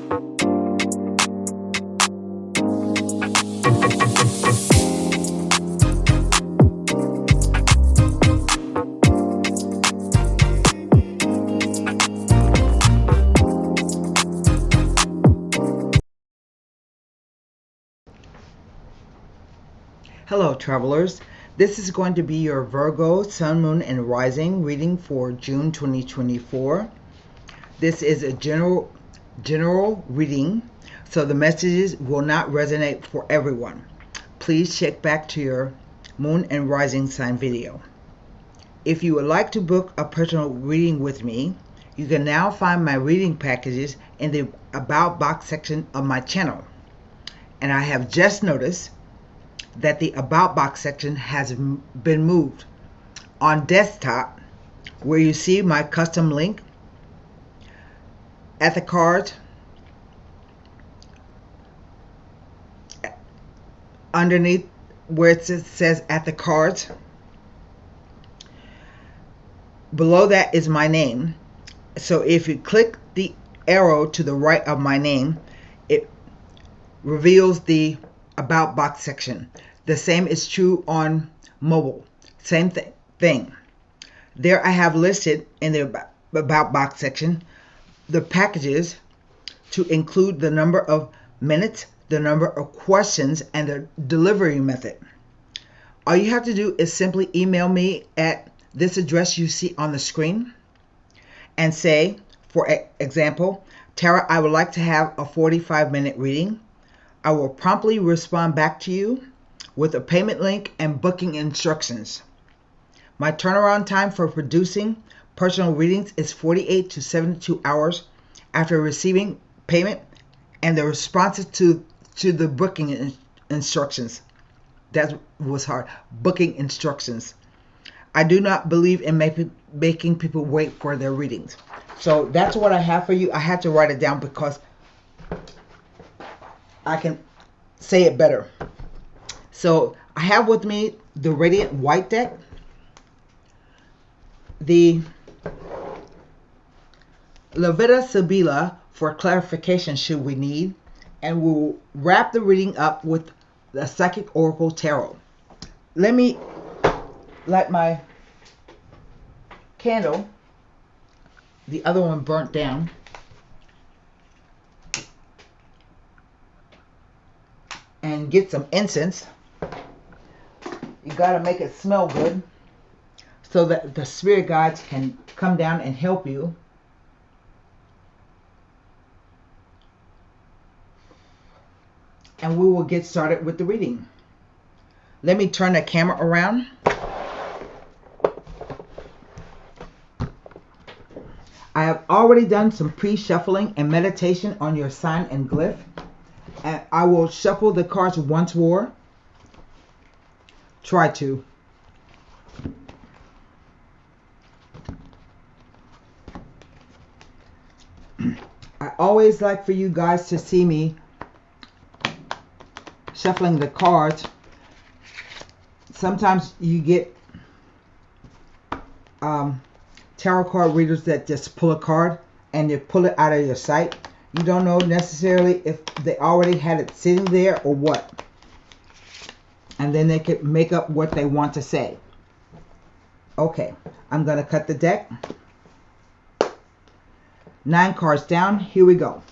Hello travelers, this is going to be your Virgo Sun, Moon, and Rising reading for June 2024. This is a general reading, so the messages will not resonate for everyone. Please check back to your Moon and Rising sign video. If you would like to book a personal reading with me, you can now find my reading packages in the About box section of my channel. And I have just noticed that the About box section has been moved. On desktop, where you see my custom link, at the cards, underneath where it says at the cards, below that is my name. So if you click the arrow to the right of my name, it reveals the About box section. The same is true on mobile. Same thing. There I have listed in the About box section the packages to include the number of minutes, the number of questions, and the delivery method. All you have to do is simply email me at this address you see on the screen and say, for example, Tara, I would like to have a 45-minute reading. I will promptly respond back to you with a payment link and booking instructions. My turnaround time for producing personal readings is 48 to 72 hours after receiving payment and the responses to the booking instructions. That was hard. Booking instructions. I do not believe in making people wait for their readings. So that's what I have for you. I had to write it down because I can say it better. So I have with me the Radiant White deck, the Levita Sibila for clarification should we need, and we'll wrap the reading up with the Psychic Oracle Tarot. Let me light my candle. The other one burnt down. And get some incense. You gotta make it smell good so that the spirit guides can come down and help you. And we will get started with the reading. Let me turn the camera around. I have already done some pre-shuffling and meditation on your sign and glyph. And I will shuffle the cards once more. Try to. I always like for you guys to see me shuffling the cards. Sometimes you get tarot card readers that just pull a card and you pull it out of your sight. You don't know necessarily if they already had it sitting there or what. And then they could make up what they want to say. Okay, I'm going to cut the deck. 9 cards down. Here we go.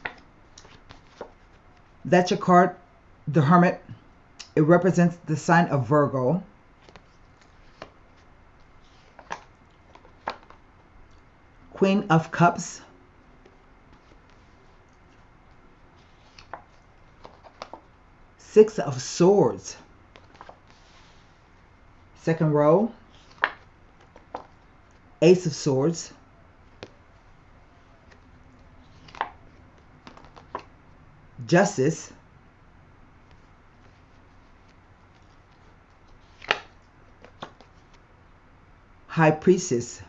That's your card, the Hermit. It represents the sign of Virgo. Queen of Cups. Six of Swords. Second row. Ace of Swords. Justice. High Priestess.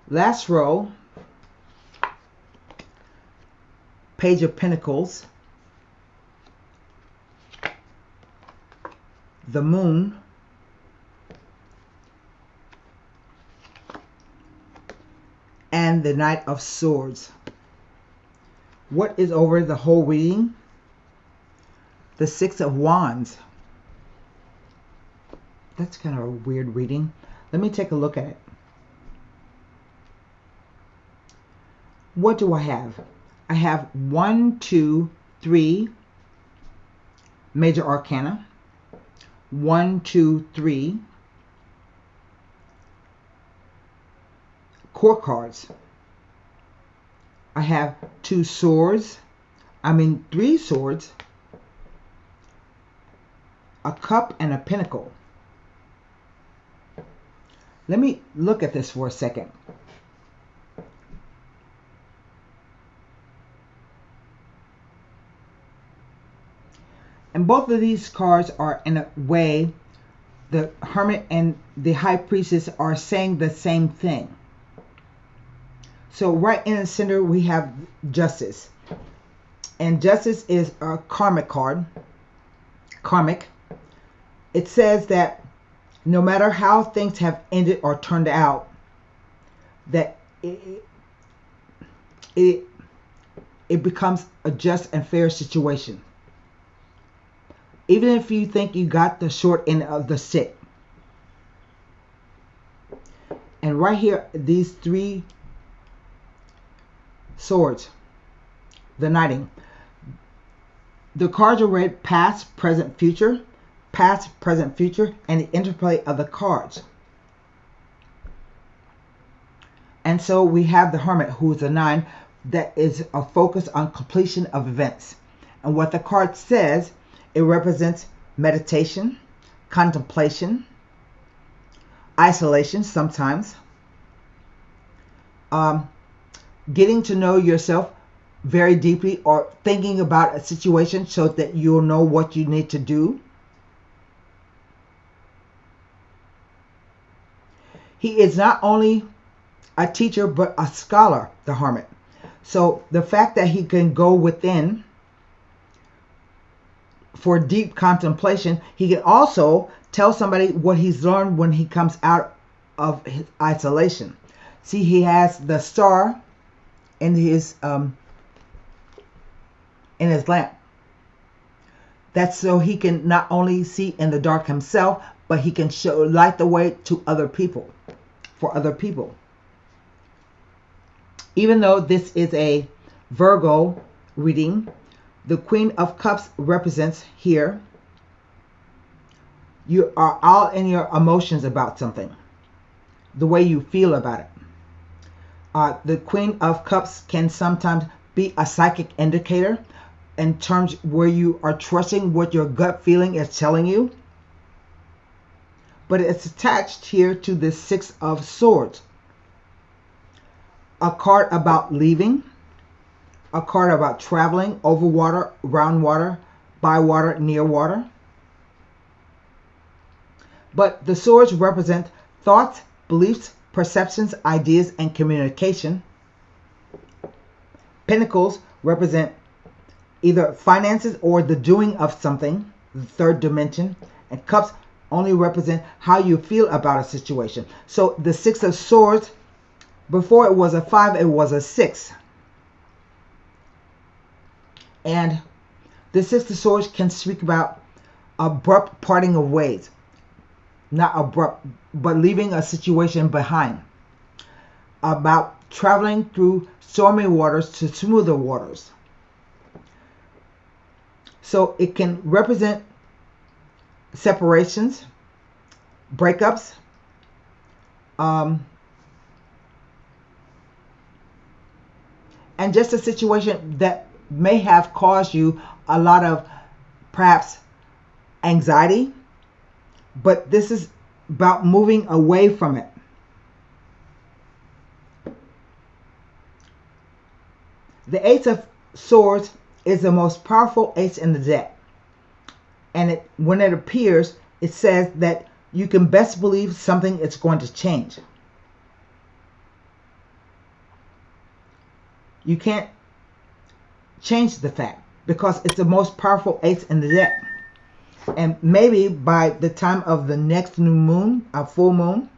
Last row, Page of Pentacles, the Moon, and the Knight of Swords. What is over the whole reading? The Six of Wands. That's kind of a weird reading. Let me take a look at it. What do I have? I have 1, 2, 3 major arcana. 1, 2, 3 court cards. I have 2 swords. 3 swords. A cup and a pentacle. Let me look at this for a second. And both of these cards are, in a way, the Hermit and the High Priestess are saying the same thing. So right in the center we have Justice. And Justice is a karmic card. Karmic. It says that no matter how things have ended or turned out, that it becomes a just and fair situation. Even if you think you got the short end of the stick. And right here, these 3 swords, the knighting. The cards are read past, present, future. Past, present, future, and the interplay of the cards. And so we have the Hermit, who is a 9, that is a focus on completion of events. And what the card says, it represents meditation, contemplation, isolation sometimes, getting to know yourself very deeply, or thinking about a situation so that you'll know what you need to do. He is not only a teacher but a scholar, the Hermit. So the fact that he can go within for deep contemplation, he can also tell somebody what he's learned when he comes out of his isolation. See, he has the star in his lamp. That's so he can not only see in the dark himself, but he can light the way to other people, for other people. Even though this is a Virgo reading, the Queen of Cups represents here, you are all in your emotions about something, the way you feel about it. The Queen of Cups can sometimes be a psychic indicator in terms where you are trusting what your gut feeling is telling you. But it's attached here to the Six of Swords. A card about leaving. A card about traveling over water, around water, by water, near water. But the swords represent thoughts, beliefs, perceptions, ideas, and communication. Pentacles represent either finances or the doing of something, the third dimension. And cups only represent how you feel about a situation. So the Six of Swords, before it was a 5, it was a 6. And the Six of Swords can speak about abrupt parting of ways. Not abrupt, but leaving a situation behind. About traveling through stormy waters to smoother waters. So it can represent separations, breakups, and just a situation that may have caused you a lot of perhaps anxiety, but this is about moving away from it. The Ace of Swords is the most powerful ace in the deck, and when it appears, it says that you can best believe something is going to change. You can't change the fact because it's the most powerful ace in the deck. And maybe by the time of the next new moon, a full moon,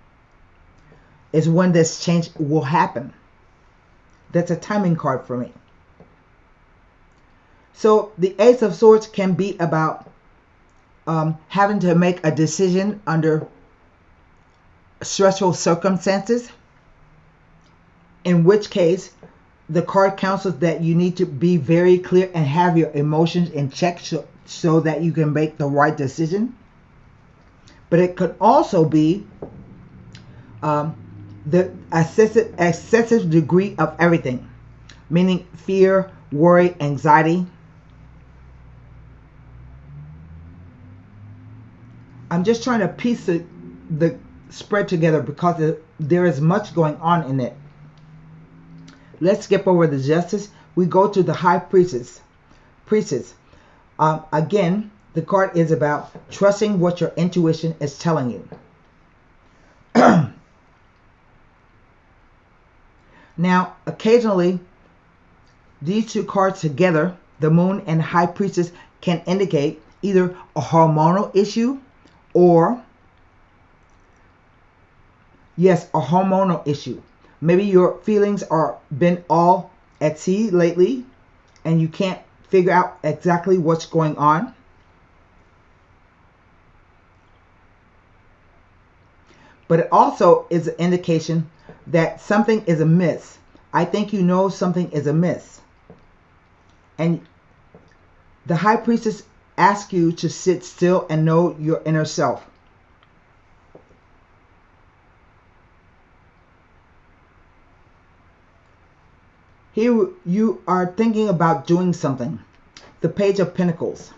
is when this change will happen. That's a timing card for me. So the Ace of Swords can be about having to make a decision under stressful circumstances, in which case the card counsels that you need to be very clear and have your emotions in check so that you can make the right decision. But it could also be the excessive degree of everything, meaning fear, worry, anxiety. I'm just trying to piece the spread together because there is much going on in it. Let's skip over the Justice. We go to the High Priestess. Again, the card is about trusting what your intuition is telling you. Now, occasionally, these two cards together, the Moon and High Priestess, can indicate either a hormonal issue or, yes, a hormonal issue. Maybe your feelings are been all at sea lately and you can't figure out exactly what's going on. But it also is an indication that something is amiss. I think you know something is amiss. And the High Priestess asks you to sit still and know your inner self. Here you are thinking about doing something. The Page of Pentacles.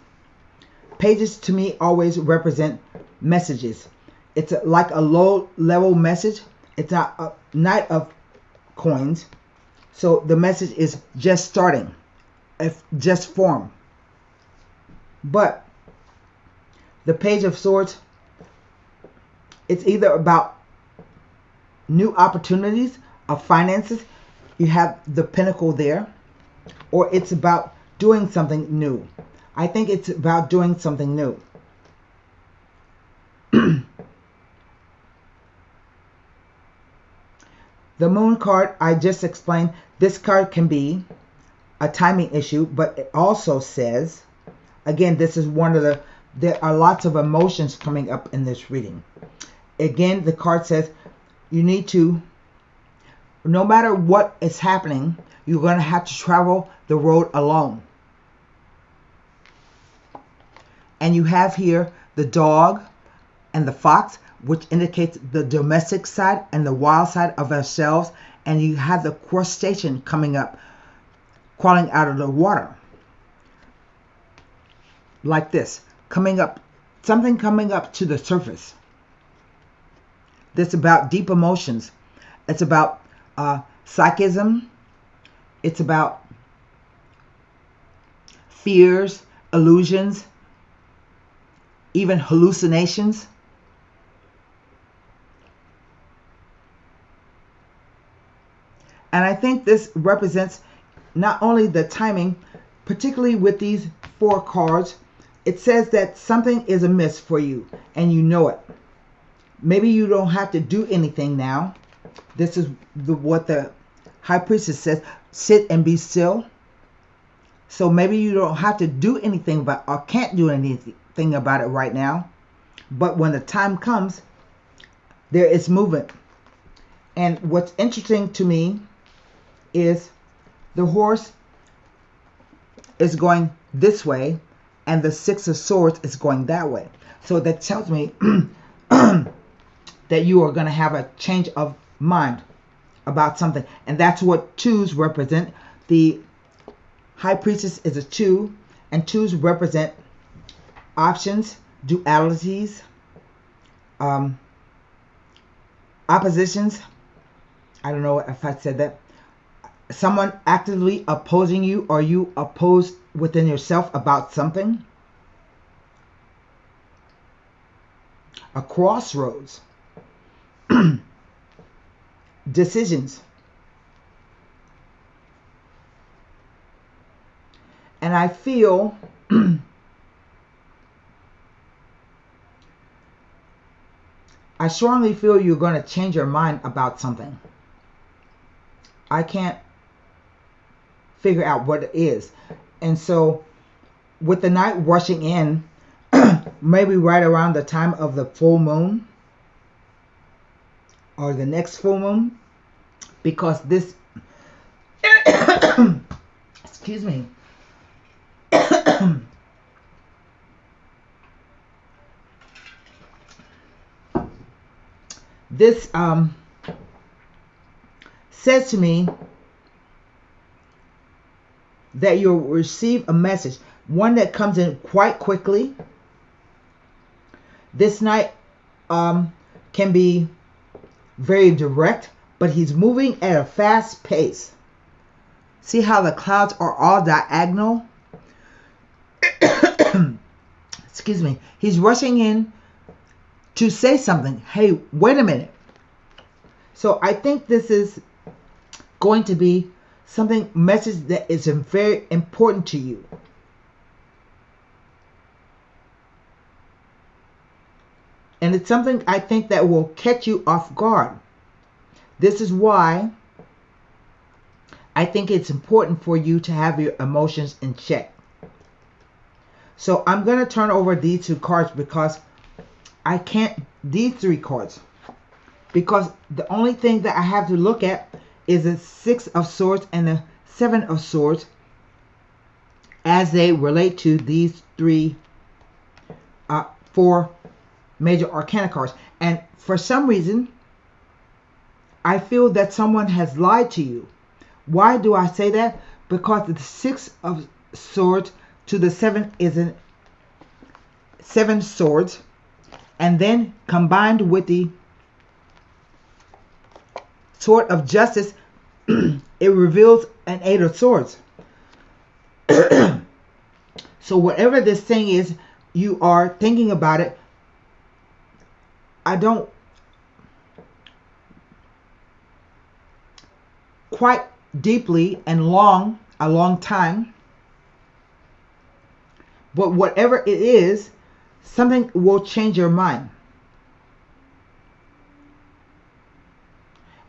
Pages to me always represent messages. It's like a low-level message. It's not a Knight of Coins. So the message is just starting, just formed. But the Page of Swords, it's either about new opportunities of finances. You have the Pentacle there. Or it's about doing something new. I think it's about doing something new. The Moon card, I just explained, this card can be a timing issue, but it also says, again, this is one of there are lots of emotions coming up in this reading. Again, the card says you need to, no matter what is happening, you're going to have to travel the road alone. And you have here the dog and the fox, which indicates the domestic side and the wild side of ourselves. And you have the crustacean coming up, crawling out of the water. Like this, coming up, something coming up to the surface. This is about deep emotions. It's about psychism. It's about fears, illusions, even hallucinations. And I think this represents not only the timing, particularly with these 4 cards, it says that something is amiss for you and you know it. Maybe you don't have to do anything now. This is what the High Priestess says, sit and be still. So maybe you don't have to do anything about, or can't do anything about it right now. But when the time comes, there is movement. And what's interesting to me is the horse is going this way and the 6 of Swords is going that way. So that tells me that you are going to have a change of mind about something. And that's what 2s represent. The High Priestess is a 2, and 2s represent options, dualities, oppositions. I don't know if I said that. Someone actively opposing you, or you opposed within yourself about something. A crossroads. Decisions. And I feel I strongly feel you're going to change your mind about something. I can't figure out what it is. And so with the night rushing in, maybe right around the time of the full moon or the next full moon, because this excuse me this says to me that you'll receive a message, one that comes in quite quickly. This night can be very direct, but he's moving at a fast pace. See how the clouds are all diagonal? Excuse me. He's rushing in to say something. Hey, wait a minute. So I think this is going to be something, message that is very important to you. And it's something I think that will catch you off guard. This is why I think it's important for you to have your emotions in check. So I'm going to turn over these 2 cards because I can't, these 3 cards, because the only thing that I have to look at is the 6 of Swords and the 7 of Swords as they relate to these 4 major arcana cards. And for some reason, I feel that someone has lied to you. Why do I say that? Because the 6 of Swords to the 7 is a 7 swords, and then combined with the Sword of Justice, it reveals an 8 of Swords. So whatever this thing is, you are thinking about it. I don't quite deeply and a long time, but whatever it is, something will change your mind.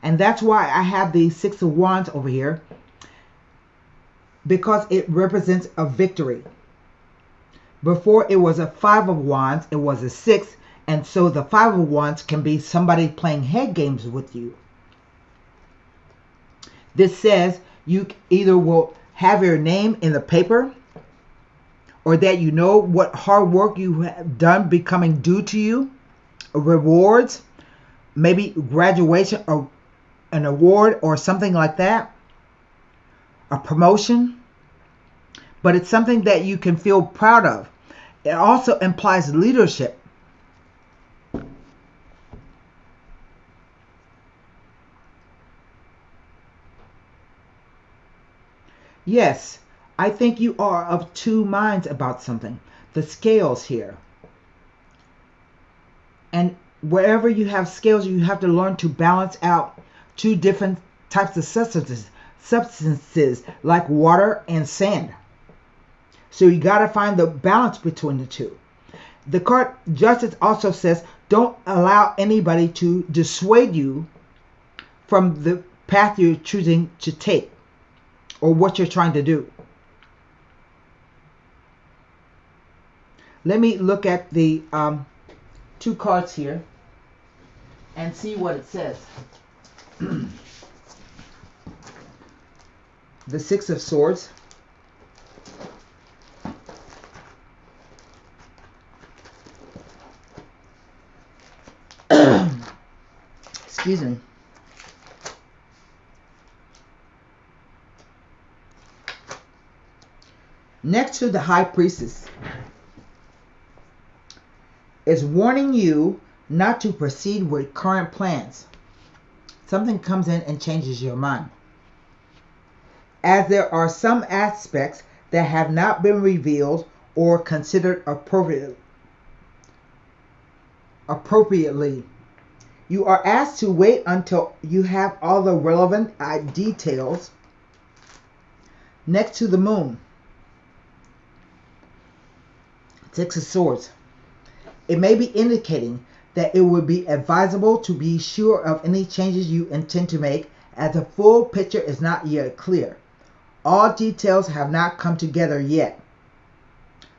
And that's why I have the 6 of Wands over here, because it represents a victory. Before it was a 5 of Wands, it was a 6. And so the 5 of Wands can be somebody playing head games with you. This says you either will have your name in the paper, or that you know what hard work you have done becoming due to you, rewards, maybe graduation or an award or something like that, a promotion, but it's something that you can feel proud of. It also implies leadership. Yes, I think you are of 2 minds about something. The scales here. And wherever you have scales, you have to learn to balance out 2 different types of substances like water and sand. So you got to find the balance between the 2. The card Justice also says, don't allow anybody to dissuade you from the path you're choosing to take, or what you're trying to do. Let me look at the 2 cards here and see what it says. The 6 of Swords. Excuse me. Next to the High Priestess is warning you not to proceed with current plans. Something comes in and changes your mind, as there are some aspects that have not been revealed or considered appropriately. You are asked to wait until you have all the relevant details. Next to the Moon, 6 of Swords. It may be indicating that it would be advisable to be sure of any changes you intend to make, as the full picture is not yet clear. All details have not come together yet.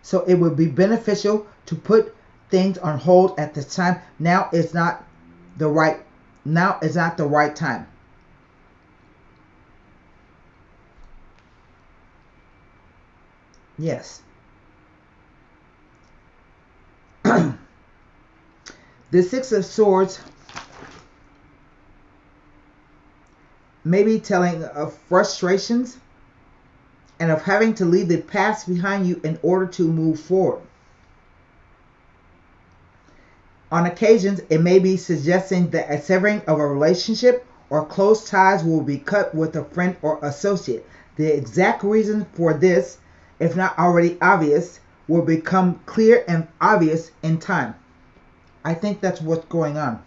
So it would be beneficial to put things on hold at this time. Now is not the right time. Yes. The Six of Swords may be telling of frustrations and of having to leave the past behind you in order to move forward. On occasions, it may be suggesting that a severing of a relationship or close ties will be cut with a friend or associate. The exact reason for this, if not already obvious, will become clear and obvious in time. I think that's what's going on.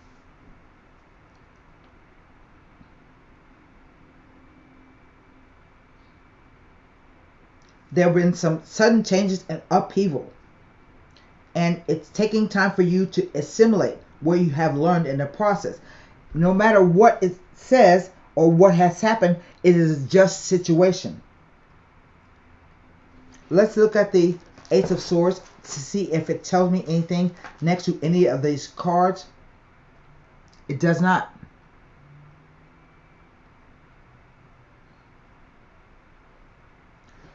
There have been some sudden changes and upheaval. And it's taking time for you to assimilate what you have learned in the process. No matter what it says or what has happened, it is just situation. Let's look at the Ace of Swords to see if it tells me anything next to any of these cards. It does not.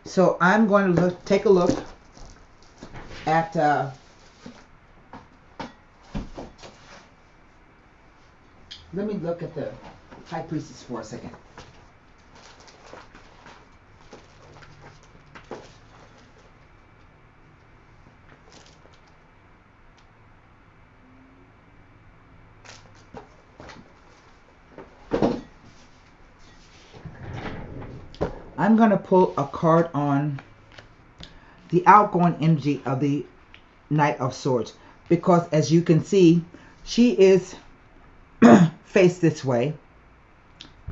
So I'm going to take a look at let me look at the High Priestess for a second. I'm going to pull a card on the outgoing energy of the Knight of Swords, because as you can see, she is faced this way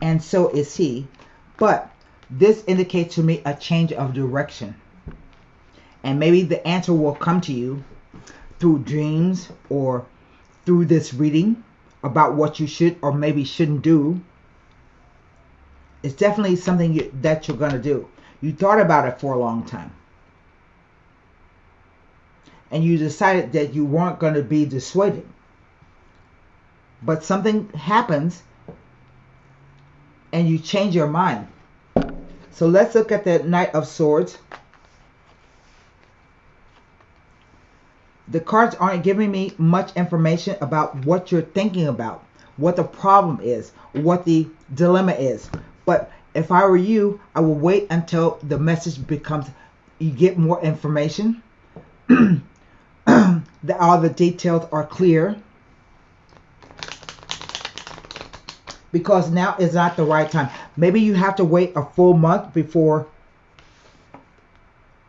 and so is he, but this indicates to me a change of direction, and maybe the answer will come to you through dreams or through this reading about what you should or maybe shouldn't do. It's definitely something that you're going to do. You thought about it for a long time. And you decided that you weren't going to be dissuaded. But something happens and you change your mind. So let's look at the Knight of Swords. The cards aren't giving me much information about what you're thinking about, what the problem is, what the dilemma is. But if I were you, I would wait until the message becomes, you get more information, that all the details are clear. Because now is not the right time. Maybe you have to wait a full month before,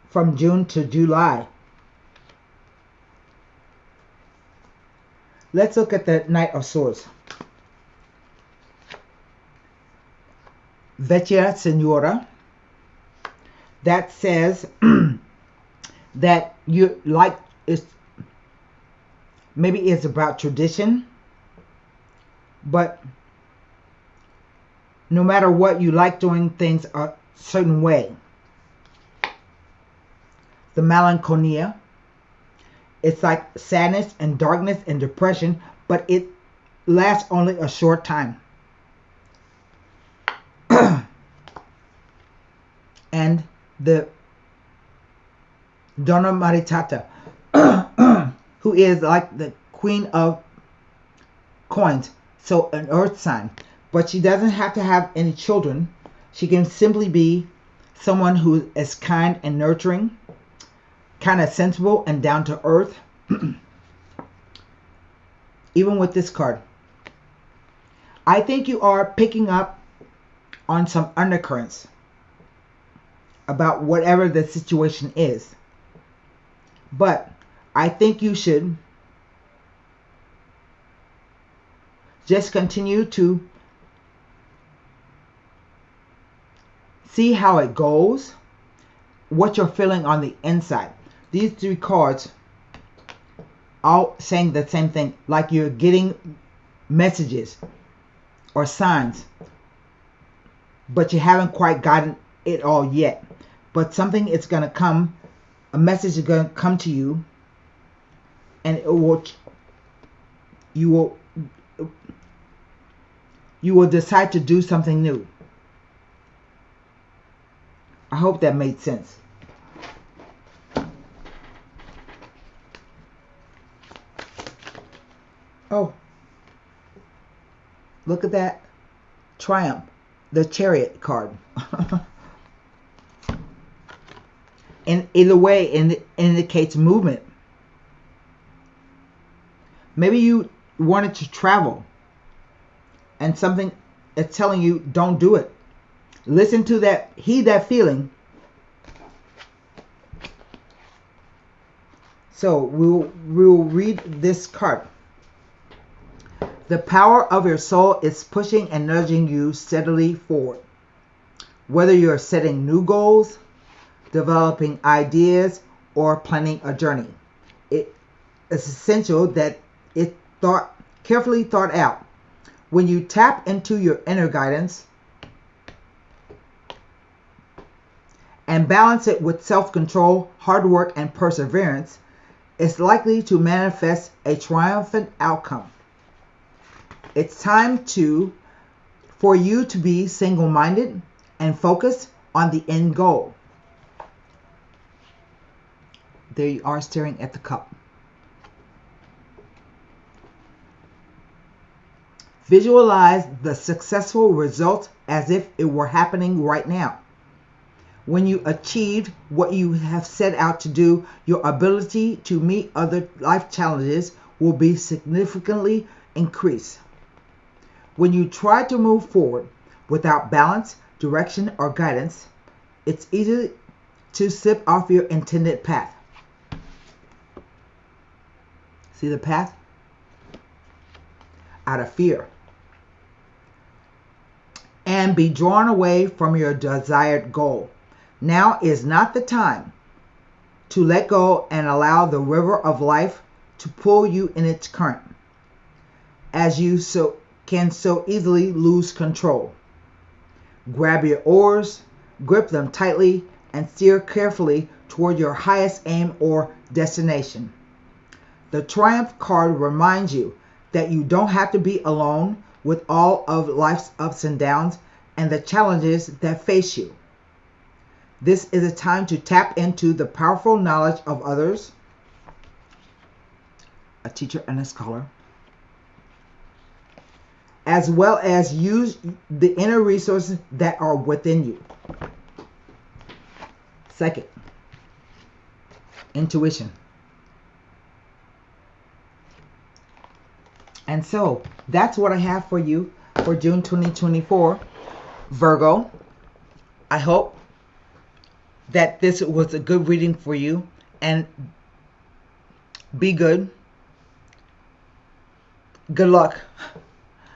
from June to July. Let's look at the Knight of Swords. Vecchia Signora. That says that you like, maybe it's about tradition, but no matter what, you like doing things a certain way. The Melancholia. It's like sadness and darkness and depression, but it lasts only a short time. And the Donna Maritata, who is like the Queen of Coins, so an earth sign. But she doesn't have to have any children. She can simply be someone who is kind and nurturing, kind of sensible and down to earth. Even with this card, I think you are picking up on some undercurrents about whatever the situation is. But I think you should just continue to see how it goes, what you're feeling on the inside. These three cards all saying the same thing, like you're getting messages or signs, but you haven't quite gotten it all yet, but something is going to come, a message is going to come to you, and you will decide to do something new. I hope that made sense. Oh, look at that. Triumph, the Chariot card. In either way, it indicates movement. Maybe you wanted to travel and something is telling you don't do it. Listen to that, heed that feeling. So we'll read this card. The power of your soul is pushing and nudging you steadily forward. Whether you're setting new goals, developing ideas, or planning a journey, it is essential that it's carefully thought out. When you tap into your inner guidance and balance it with self-control, hard work, and perseverance, it's likely to manifest a triumphant outcome. It's time for you to be single-minded and focused on the end goal. There you are, staring at the cup. Visualize the successful result as if it were happening right now. When you achieved what you have set out to do, your ability to meet other life challenges will be significantly increased. When you try to move forward without balance, direction, or guidance, it's easy to slip off your intended path. See the path? Out of fear. And be drawn away from your desired goal. Now is not the time to let go and allow the river of life to pull you in its current, as you can so easily lose control. Grab your oars, grip them tightly, and steer carefully toward your highest aim or destination. The Triumph card reminds you that you don't have to be alone with all of life's ups and downs and the challenges that face you. This is a time to tap into the powerful knowledge of others, a teacher and a scholar, as well as use the inner resources that are within you. Second, intuition. And so that's what I have for you for June 2024, Virgo. I hope that this was a good reading for you, and be good. Good luck.